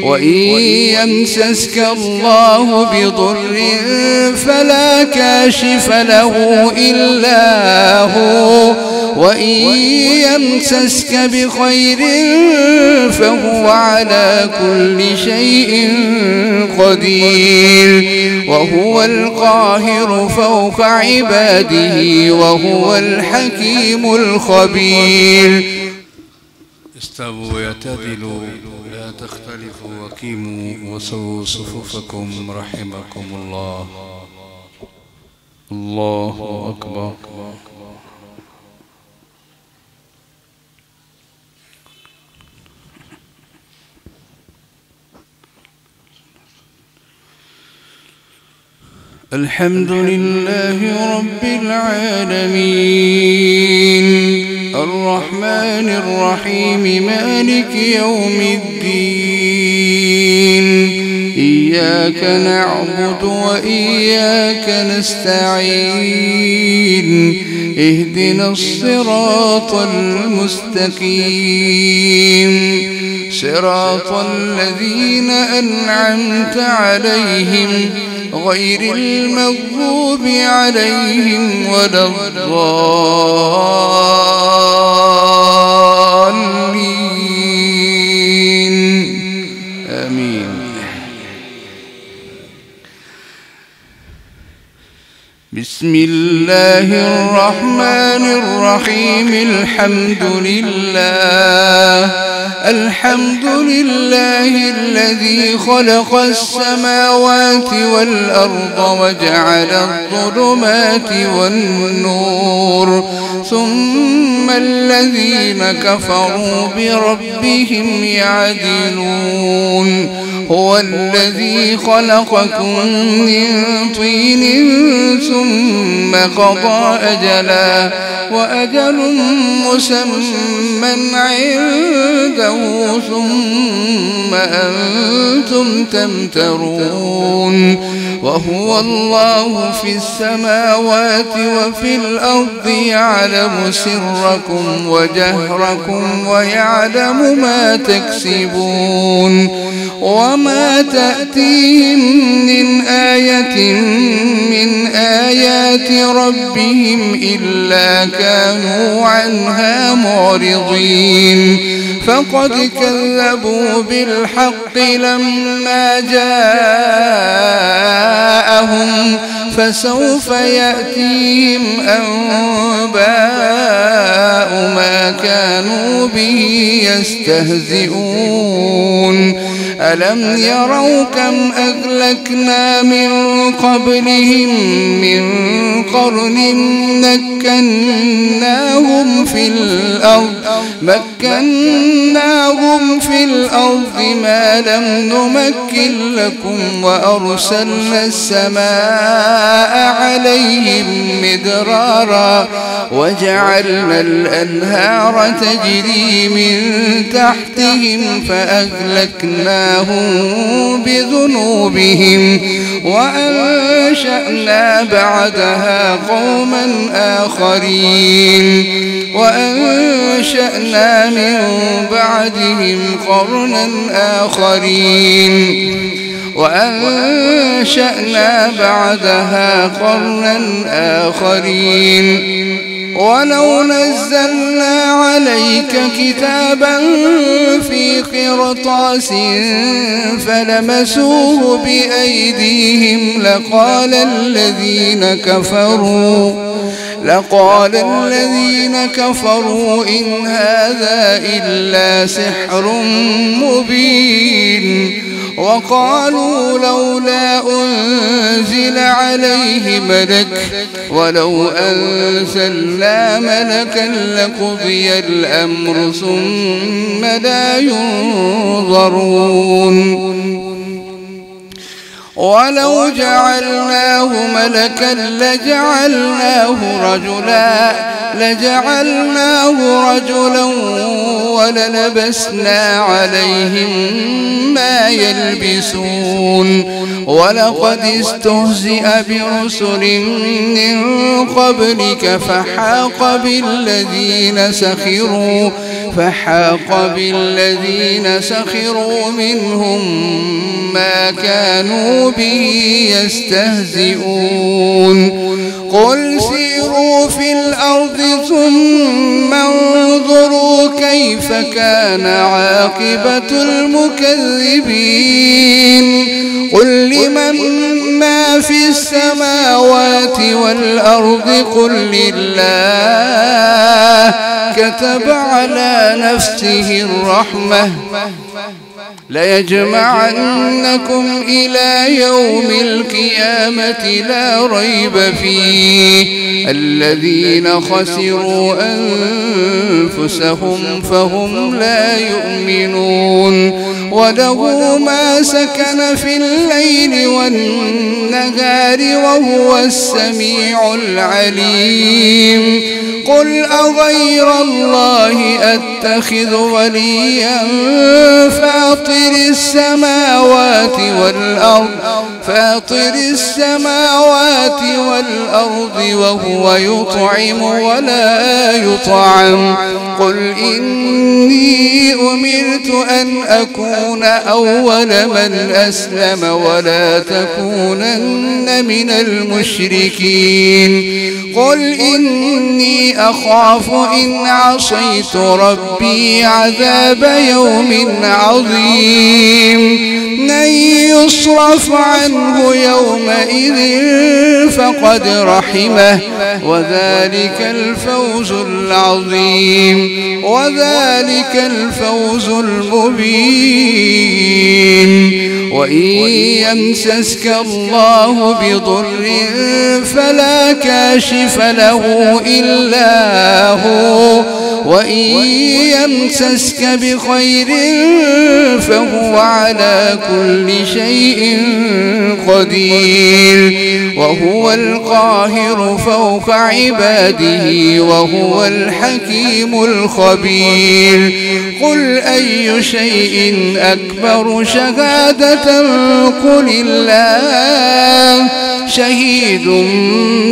وإن يمسسك الله بضر فلا كاشف له إلا هو وإن يمسسك بخير فهو على كل شيء قدير وهو القاهر فوق عباده وهو الحكيم الخبير. استووا واعتدلوا لا تختلفوا وقيموا وسووا صفوفكم رحمكم الله. الله أكبر. الحمد لله رب العالمين الرحمن الرحيم مالك يوم الدين إياك نعبد وإياك نستعين اهدنا الصراط المستقيم صراط الذين أنعمت عليهم غير المغضوب عليهم ولا الضالين آمين. بسم الله الرحمن الرحيم الحمد لله الذي خلق السماوات والأرض وجعل الظلمات والنور ثم الذين كفروا بربهم يعدلون. هو الذي خلقكم من طين ثم قضى أجلا وأجل مسمى عنده ثم أنتم تمترون. وهو الله في السماوات وفي الأرض يعلم سركم وجهركم ويعلم ما تكسبون. وما تأتيهم من آية من آيات ربهم إلا كانوا عنها معرضين. فقد كذبوا بالحق لما جاءهم فسوف يأتيهم أنباء ما كانوا به يستهزئون. ألم يروا كم أهلكنا من قبلهم من قرن مكناهم في الأرض ما لم نمكن لكم وأرسلنا السماء عليهم مدرارا وجعلنا الأنهار تجري من تحتهم فأهلكناهم بذنوبهم وأنشأنا بعدها قوما آخرين وأنشأنا من بعدهم قرنا آخرين ولو نزلنا عليك كتابا في قرطاس فلمسوه بأيديهم لقال الذين كفروا إن هذا إلا سحر مبين. وقالوا لولا أنزل عليه ملك ولو أنزلنا ملكا لقضي الأمر ثم لا ينظرون. ولو جعلناه ملكا لجعلناه رجلا وللبسنا عليهم ما يلبسون. ولقد استهزئ برسل من قبلك فحاق بالذين فحاق بالذين سخروا منهم ما كانوا به يستهزئون قل سيروا في الأرض ثم انظروا كيف كان عاقبة المكذبين قل لمن ما في السماوات والأرض قل لله كتب على نفسه الرحمة ليجمعنكم إلى يوم القيامة لا ريب فيه الذين خسروا أنفسهم فهم لا يؤمنون وله ما سكن في الليل والنهار وهو السميع العليم قل أغير الله أتخذ وليا فاطر السماوات والأرض وهو يطعم ولا يطعم قل إني أمرت أن أكون أول من أسلم ولا تكونن من المشركين قل إني أخاف إن عصيت ربي عذاب يوم عظيم من يصرف عنه يومئذ فقد رحمه وذلك الفوز العظيم وذلك الفوز المبين وإن يمسسك الله بضر فلا كاشف له إلا هو وإن يمسسك بخير فهو على كل شيء قدير وهو القاهر فوق عباده وهو الحكيم الخبير قل أي شيء أكبر شهادة قل الله شهيد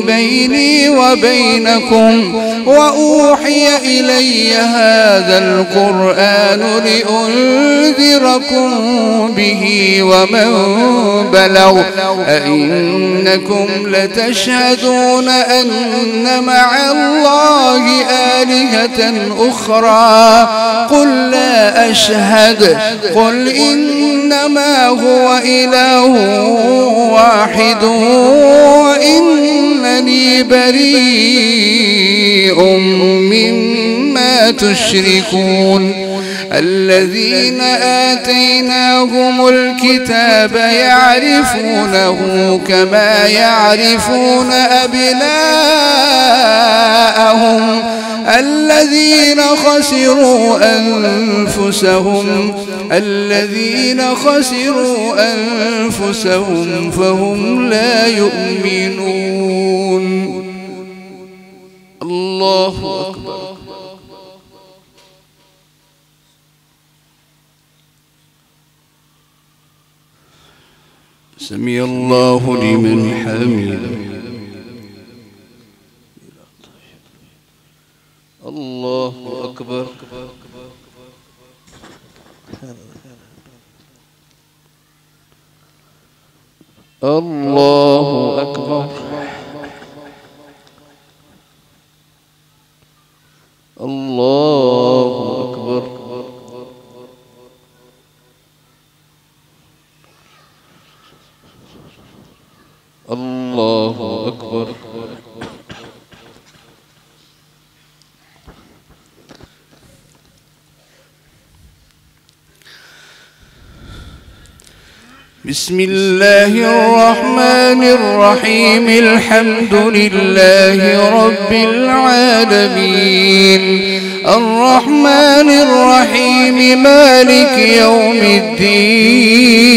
بيني وبينكم وأوحي إلي هذا القرآن لأنذركم به ومن بلغ أئنكم لتشهدون أن مع الله آلهة أخرى قل لا أشهد قل إنما هو إله واحد وإنني بريء مما تشركون الذين آتيناهم الكتاب يعرفونه كما يعرفون أبناءهم الذين خسروا أنفسهم فهم لا يؤمنون الله أكبر سمع الله لمن حمده الله أكبر الله أكبر الله أكبر الله أكبر بسم الله الرحمن الرحيم الحمد لله رب العالمين الرحمن الرحيم مالك يوم الدين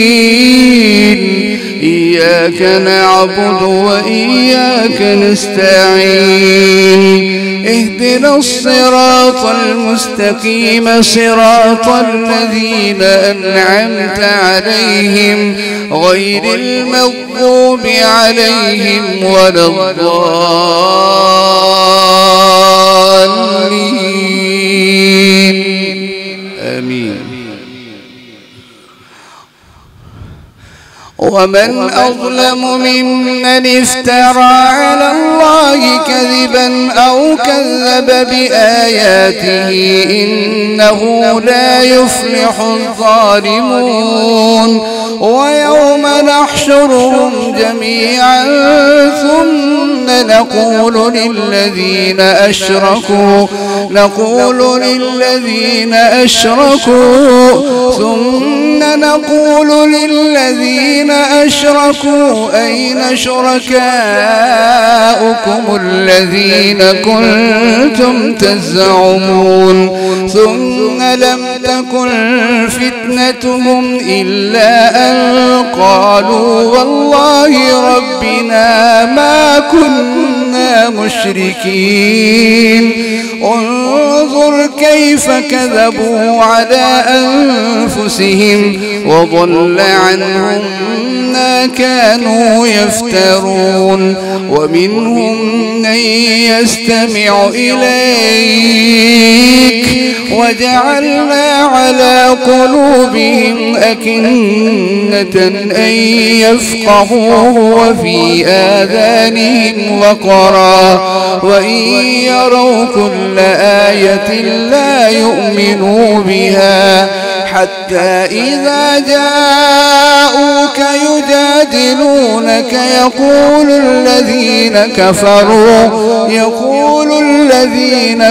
إياك نعبد وإياك نستعين اهدنا الصراط المستقيم صراط الذين أنعمت عليهم غير المغضوب عليهم ولا الضالين ومن أظلم ممن افترى على الله كذبا أو كذب بآياته إنه لا يفلح الظالمون ويوم نحشرهم جميعا ثم نقول للذين أشركوا أين شركاؤكم الذين كنتم تزعمون ثم لم تكن فتنتهم إلا أن قالوا والله ربنا ما كنا مشركين انظر كيف كذبوا على أنفسهم وضل عنهم ما كانوا يفترون ومنهم من يستمع إليك وجعلنا على قلوبهم أكنة أن يفقهوه وفي آذانهم وقرا وإن يروا كل آية لا يؤمنوا بها حتى إذا جاءوك يجادلونك يقول الذين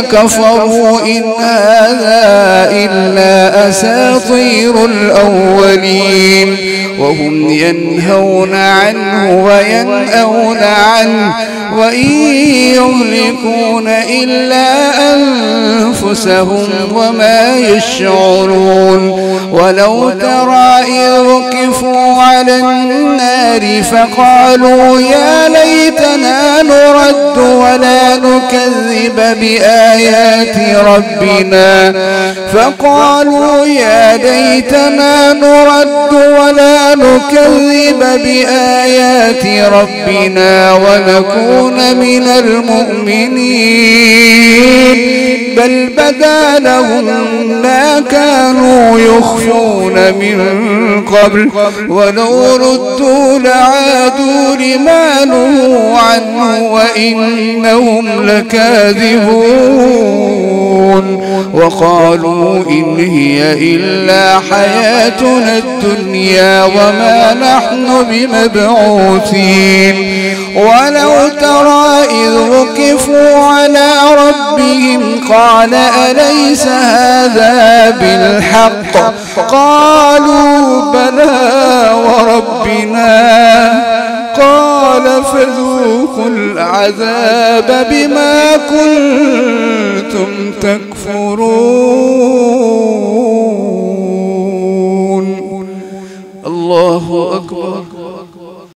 كفروا إن هذا إلا أساطير الأولين وهم ينهون عنه وينأون عنه وإن يهلكون إلا أنفسهم وما يشعرون ولو ترى إذ وقفوا على النار فقالوا يا ليتنا نرد ولا نكذب بآيات ربنا ونكون من المؤمنين بل بدا لهم ما كانوا يخفون من قبل ولو ردوا لعادوا لما نهوا عنه وإنهم لكاذبون وقالوا إن هي إلا حياتنا الدنيا وما نحن بمبعوثين ولو ترى إذ وقفوا على ربهم قال أليس هذا بالحق قالوا بلى وربنا قال فذوقوا العذاب بما كنتم تكفرون الله أكبر.